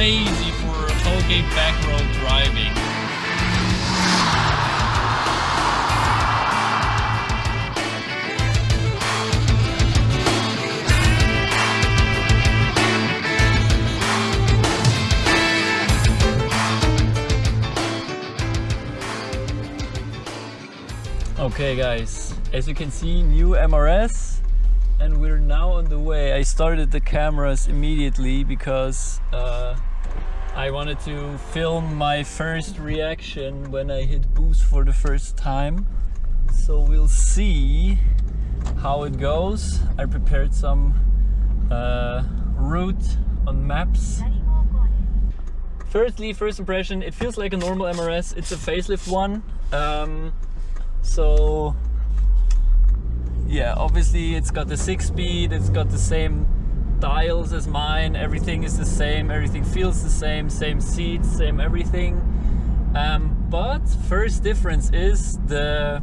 crazy for whole back road driving. Okay guys, as you can see, new MRS, and we're now on the way. I started the cameras immediately because I wanted to film my first reaction when I hit boost for the first time. So we'll see how it goes. I prepared some route on maps. First impression, it feels like a normal MRS. It's a facelift one. So yeah, obviously it's got the 6-speed, it's got the same dials as mine, everything is the same, everything feels the same seats, same everything. But first difference is the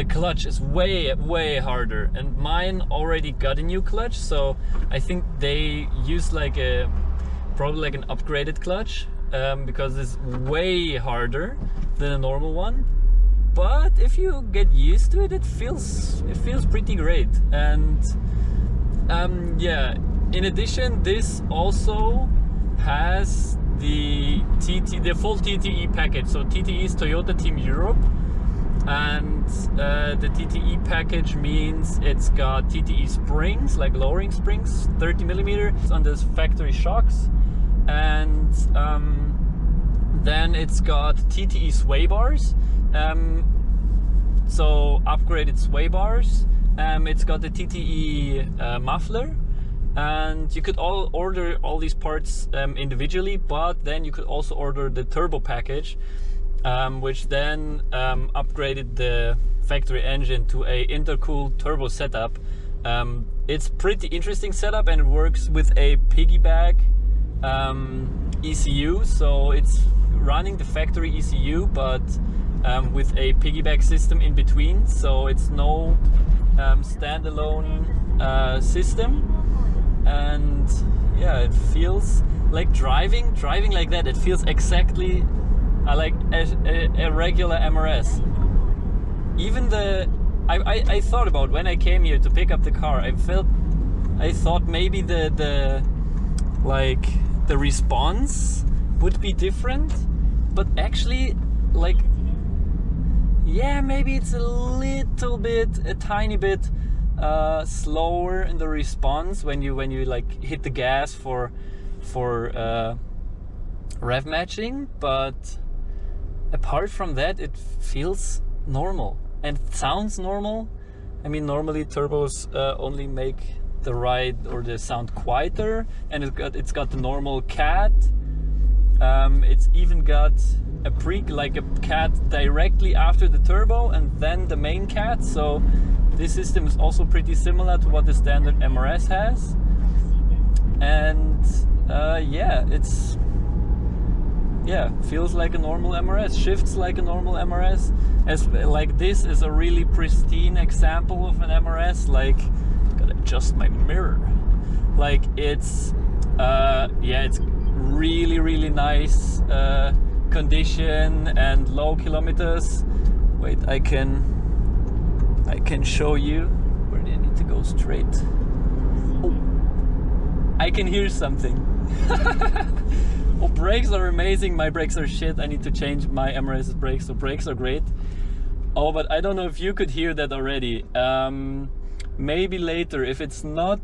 clutch is way harder, and mine already got a new clutch, so I think they use like probably like an upgraded clutch, because it's way harder than a normal one. But if you get used to it, it feels pretty great. And yeah, in addition, this also has the full TTE package. So TTE is Toyota Team Europe, and the TTE package means it's got TTE springs, like lowering springs, 30mm on the factory shocks, and then it's got TTE sway bars. So upgraded sway bars. It's got the TTE muffler, and you could order all these parts individually, but then you could also order the turbo package, which then upgraded the factory engine to a intercooled turbo setup. It's pretty interesting setup, and it works with a piggyback ECU, so it's running the factory ECU, but with a piggyback system in between, so it's no standalone system. And yeah, it feels like driving like that. It feels exactly like a regular MRS. Even I thought about when I came here to pick up the car, I thought maybe the response would be different, but actually, like, yeah, maybe it's a tiny bit slower in the response when you like hit the gas for rev matching, but apart from that, it feels normal and sounds normal. I mean, normally turbos only make the ride or the sound quieter, and it's got the normal cat. It's even got a cat directly after the turbo and then the main cat, so this system is also pretty similar to what the standard MRS has. And yeah, feels like a normal MRS, shifts like a normal MRS. Like, this is a really pristine example of an MRS. Like, gotta adjust my mirror. Like, it's it's really nice condition and low kilometers. Wait, I can show you. Where do I need to go straight? Oh, I can hear something. Oh, brakes are amazing. My brakes are shit. I need to change my MRS's brakes, so brakes are great. Oh, but I don't know if you could hear that already. Maybe later, if it's not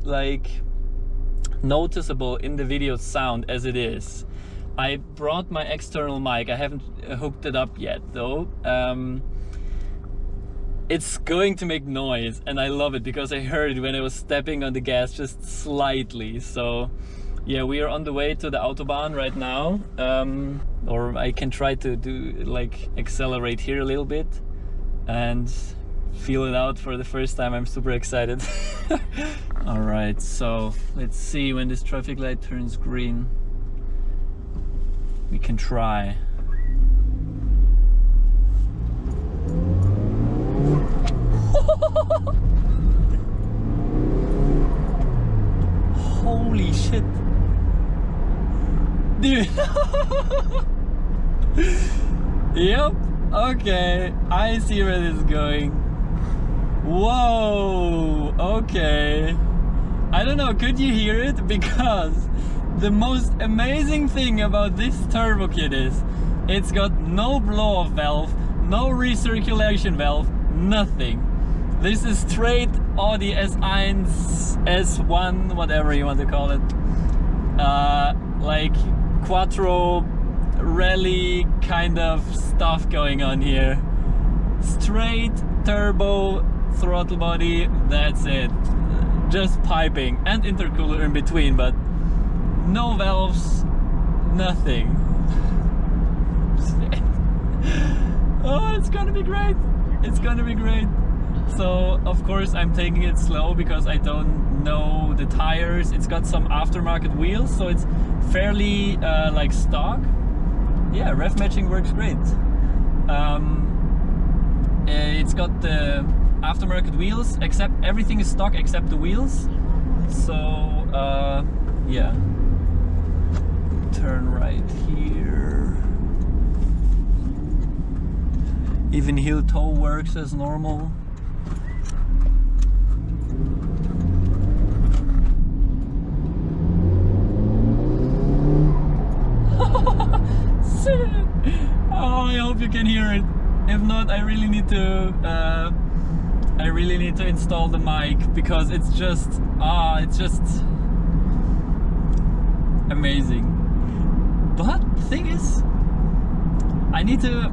like noticeable in the video sound as it is. I brought my external mic. I haven't hooked it up yet though. It's going to make noise, and I love it because I heard it when I was stepping on the gas just slightly. So yeah, we are on the way to the Autobahn right now, or I can try to accelerate here a little bit and feel it out for the first time. I'm super excited. All right, so let's see when this traffic light turns green. We can try. Holy shit. Okay, I see where this is going. Whoa, okay. I don't know, could you hear it? Because the most amazing thing about this turbo kit is it's got no blow-off valve, no recirculation valve, nothing. This is straight Audi S1, S1, whatever you want to call it. Like quattro rally kind of stuff going on here. Straight turbo throttle body, that's it. Just piping and intercooler in between, but no valves, nothing. Oh, it's gonna be great. It's gonna be great. So of course I'm taking it slow because I don't know the tires. It's got some aftermarket wheels, so it's fairly like stock. Yeah, ref matching works great. It's got the aftermarket wheels, except everything is stock except the wheels. So yeah, turn right here. Even heel toe works as normal. Oh, I hope you can hear it. If not, I really need to install the mic, because it's just amazing. But the thing is, I need to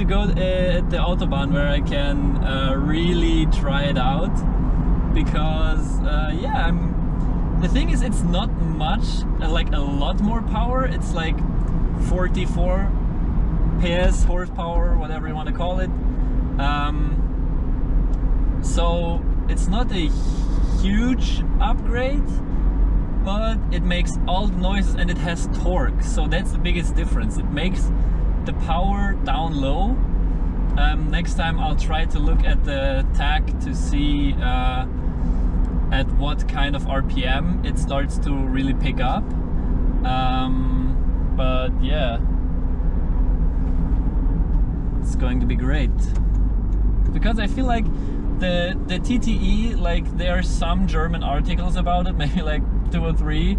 go at the Autobahn where I can really try it out, because yeah, the thing is, it's not much, like a lot more power. It's like 44 PS, horsepower, whatever you want to call it. So it's not a huge upgrade, but it makes all the noises and it has torque. So that's the biggest difference. It makes the power down low. Next time I'll try to look at the tach to see at what kind of RPM it starts to really pick up. But yeah, it's going to be great, because I feel like the TTE, like there are some German articles about it, maybe like 2 or 3,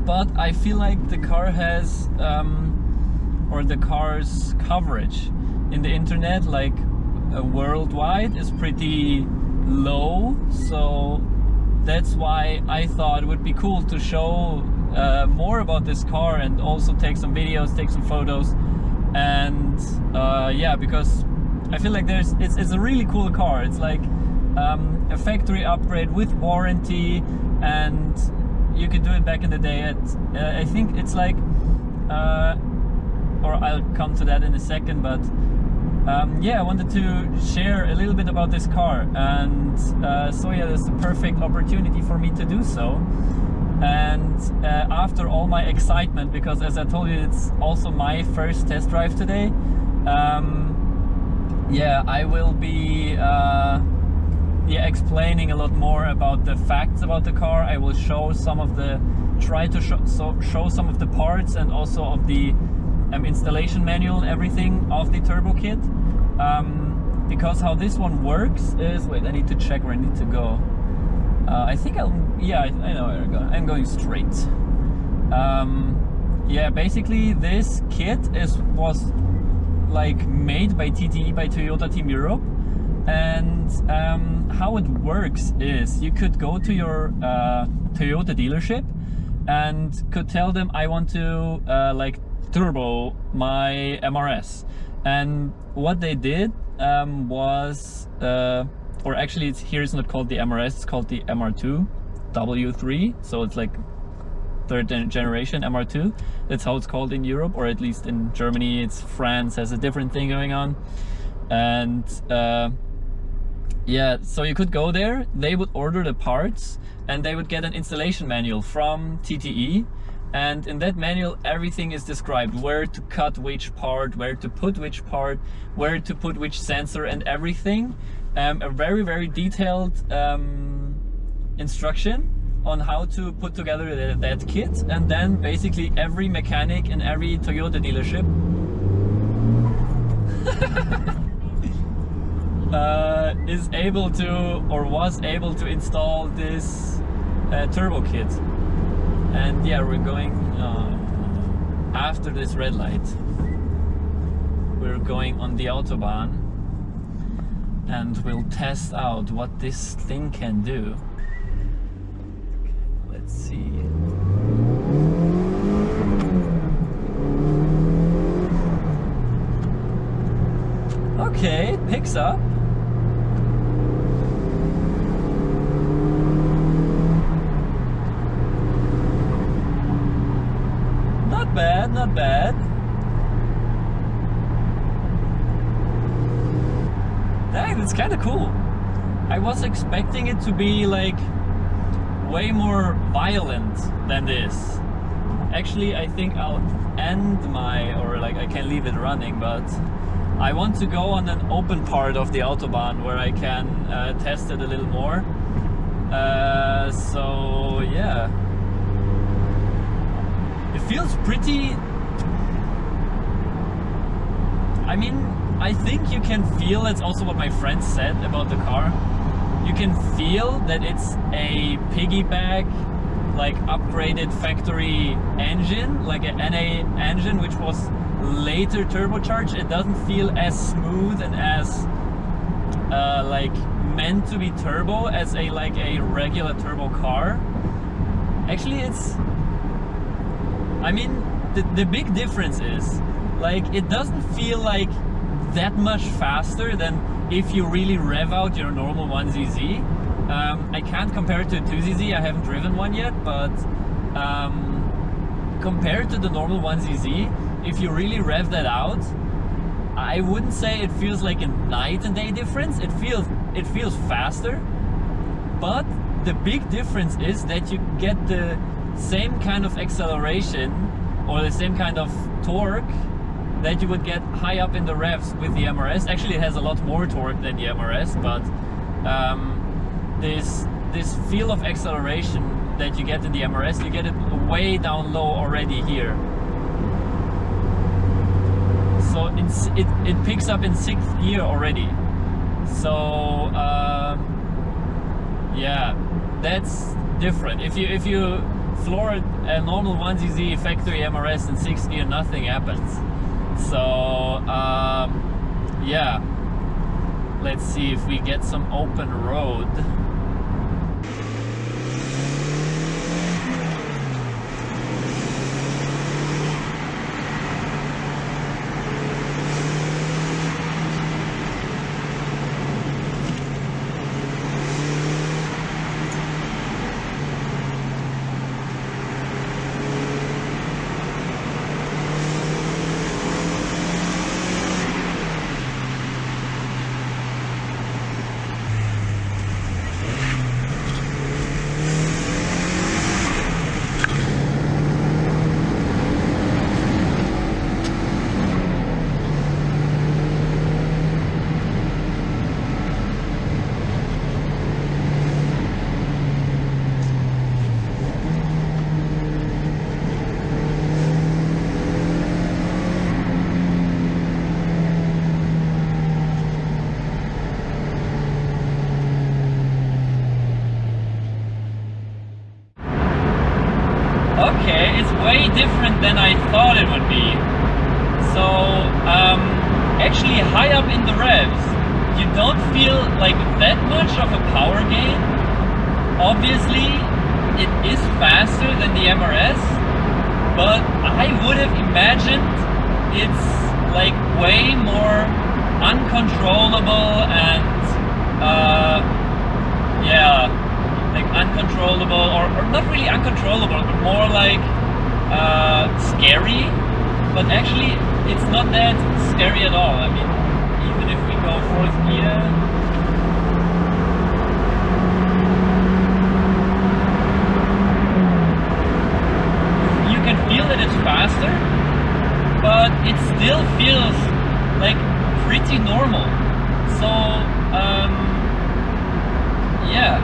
but I feel like the car has or the car's coverage in the internet, like worldwide, is pretty low. So that's why I thought it would be cool to show more about this car, and also take some videos, take some photos. And yeah, because I feel like it's a really cool car. It's like a factory upgrade with warranty, and you could do it back in the day at I think it's like or I'll come to that in a second, but yeah, I wanted to share a little bit about this car, and so yeah, there's the perfect opportunity for me to do so. And after all my excitement, because as I told you, it's also my first test drive today, yeah, I will be yeah, explaining a lot more about the facts about the car. I will show some of the, try to show some of the parts, and also of the installation manual and everything of the Turbo Kit. Because how this one works is, wait, I need to check where I need to go. I think I know where I'm going. I'm going straight. Yeah, basically this kit was like made by TTE, by Toyota Team Europe. And how it works is, you could go to your Toyota dealership and could tell them, I want to like turbo my MRS. And what they did was, or actually here it's not called the MRS, it's called the MR2 W3, so it's like third generation MR2. That's how it's called in Europe, or at least in Germany. It's France has a different thing going on. And yeah, so you could go there, they would order the parts, and they would get an installation manual from TTE. And in that manual, everything is described: where to cut which part, where to put which part, where to put which sensor, and everything. A very, very detailed instruction on how to put together that kit. And then basically every mechanic in every Toyota dealership is able to, or was able to, install this turbo kit. And yeah, we're going after this red light. We're going on the Autobahn and we'll test out what this thing can do. Okay, let's see. Okay, picks up. Not bad, not bad. Dang, it's kind of cool. I was expecting it to be like way more violent than this. Actually, I think I'll end my, or like I can leave it running, but I want to go on an open part of the Autobahn where I can test it a little more. So yeah, it feels pretty. I mean, I think you can feel, that's also what my friend said about the car, you can feel that it's a piggyback, like upgraded factory engine, like an NA engine which was later turbocharged. It doesn't feel as smooth and as like meant to be turbo as a like a regular turbo car. Actually, it's, I mean, the big difference is like it doesn't feel like that much faster than if you really rev out your normal 1ZZ. I can't compare it to a 2ZZ, I haven't driven one yet, but compared to the normal 1ZZ, if you really rev that out, I wouldn't say it feels like a night and day difference. It feels faster, but the big difference is that you get the same kind of acceleration or the same kind of torque that you would get high up in the revs with the MRS. Actually, it has a lot more torque than the MRS, but this feel of acceleration that you get in the MRS, you get it way down low already here. So it picks up in 6th gear already. So yeah, that's different. If you floor a normal 1ZZ factory MRS in 6th gear, nothing happens. So yeah, let's see if we get some open road. Okay, it's way different than I thought it would be. So, actually high up in the revs, you don't feel like that much of a power gain. Obviously, it is faster than the MRS, but I would have imagined it's like way more uncontrollable and yeah, like uncontrollable, or not really uncontrollable, but more like scary. But actually it's not that scary at all. I mean, even if we go 4th gear, you can feel that it's faster, but it still feels like pretty normal. So yeah,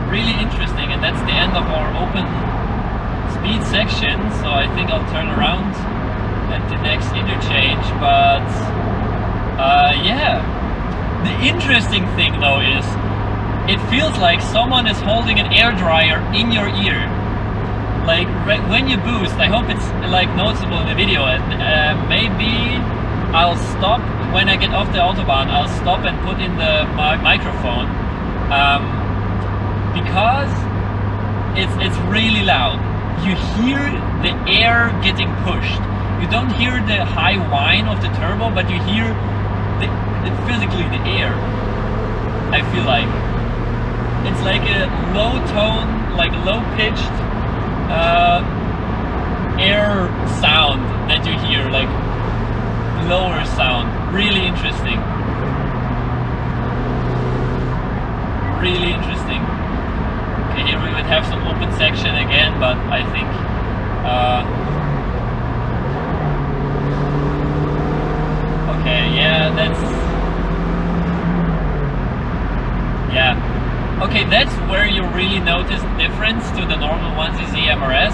really interesting. And that's the end of our open speed section, so I think I'll turn around at the next interchange. But The interesting thing though is, it feels like someone is holding an air dryer in your ear. Like when you boost, I hope it's like noticeable in the video, and maybe I'll stop when I get off the Autobahn. I'll stop and put in the microphone, because it's really loud. You hear the air getting pushed. You don't hear the high whine of the turbo, but you hear physically the air. I feel like it's like a low tone, like low pitched air sound that you hear, like lower sound. Really interesting. Really interesting. Okay, here we would have some open section again, but I think okay, yeah, okay, that's where you really notice the difference to the normal 1cc MRS.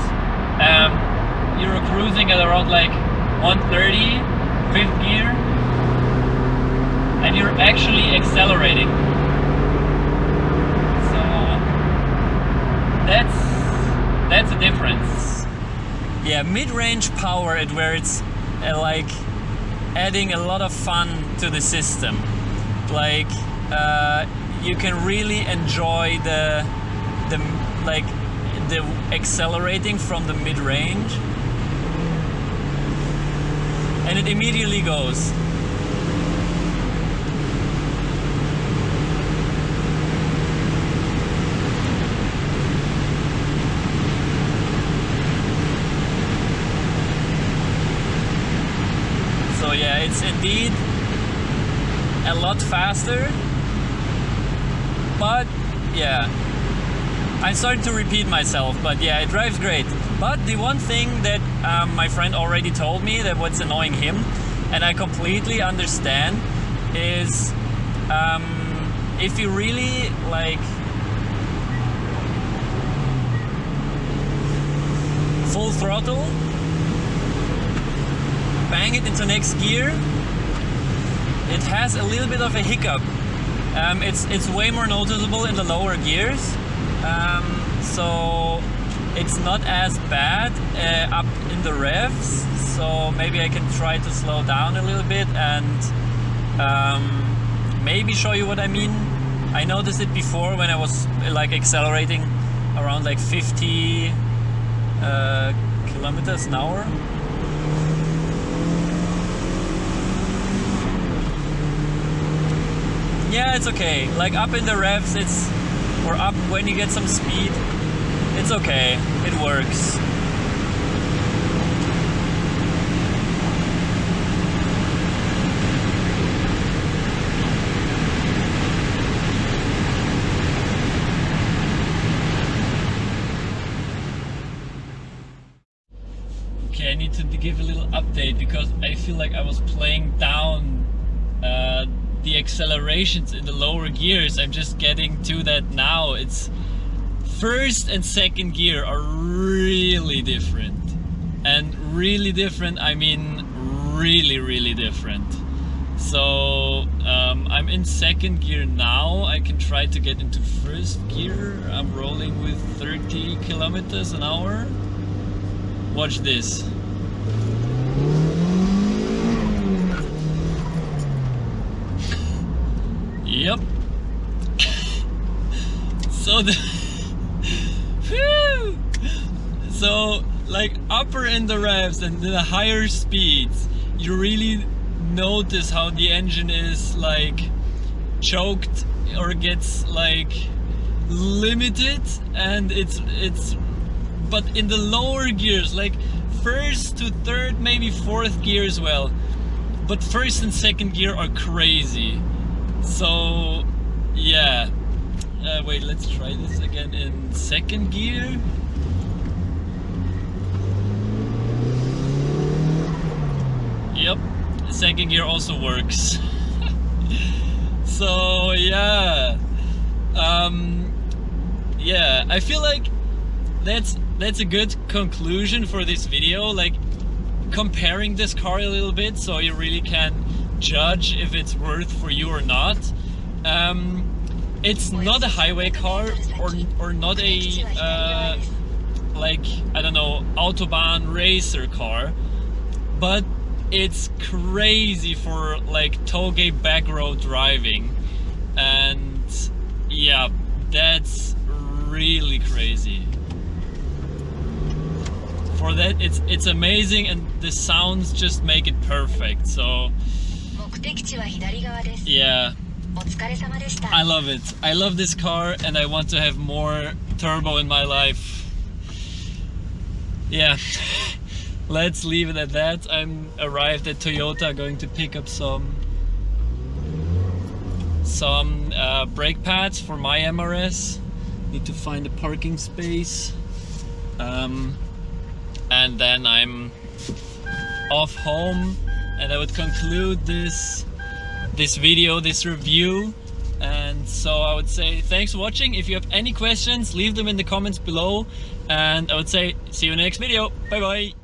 You're cruising at around like 130, 5th gear, and you're actually accelerating. So that's a difference. Yeah, mid-range power at where it's like adding a lot of fun to the system. Like you can really enjoy the accelerating from the mid-range, and it immediately goes. So yeah, it's indeed a lot faster, but yeah, I'm starting to repeat myself, but yeah, it drives great. But the one thing that my friend already told me, that what's annoying him, and I completely understand, is if you really like full throttle, bang it into next gear, it has a little bit of a hiccup. It's way more noticeable in the lower gears, so it's not as bad up in the revs. So maybe I can try to slow down a little bit and maybe show you what I mean. I noticed it before when I was like accelerating around like 50 kilometers an hour. Yeah, it's okay. Like up in the revs, or up when you get some speed, it's okay. It works. Okay, I need to give a little update because I feel like I was playing down the accelerations in the lower gears. I'm just getting to that now. It's first and second gear are really different, and really different, I mean really different. So I'm in second gear now. I can try to get into first gear. I'm rolling with 30 kilometers an hour. Watch this. Yep. So so like upper in the revs and the higher speeds, you really notice how the engine is like choked or gets like limited, and it's but in the lower gears, like first to third, maybe fourth gear as well, but first and second gear are crazy. So yeah, wait, let's try this again in second gear. Yep, second gear also works. So yeah, yeah, I feel like that's a good conclusion for this video, like comparing this car a little bit, so you really can judge if it's worth for you or not. It's not a highway car or not a like, I don't know, Autobahn racer car, but it's crazy for like tollgate back road driving, and yeah, that's really crazy. For that, it's amazing, and the sounds just make it perfect. So yeah, I love it. I love this car, and I want to have more turbo in my life. Yeah, let's leave it at that. I'm arrived at Toyota, going to pick up some brake pads for my MRS. Need to find a parking space, and then I'm off home, and I would conclude this video, this review. And so I would say thanks for watching. If you have any questions, leave them in the comments below, and I would say see you in the next video. Bye bye.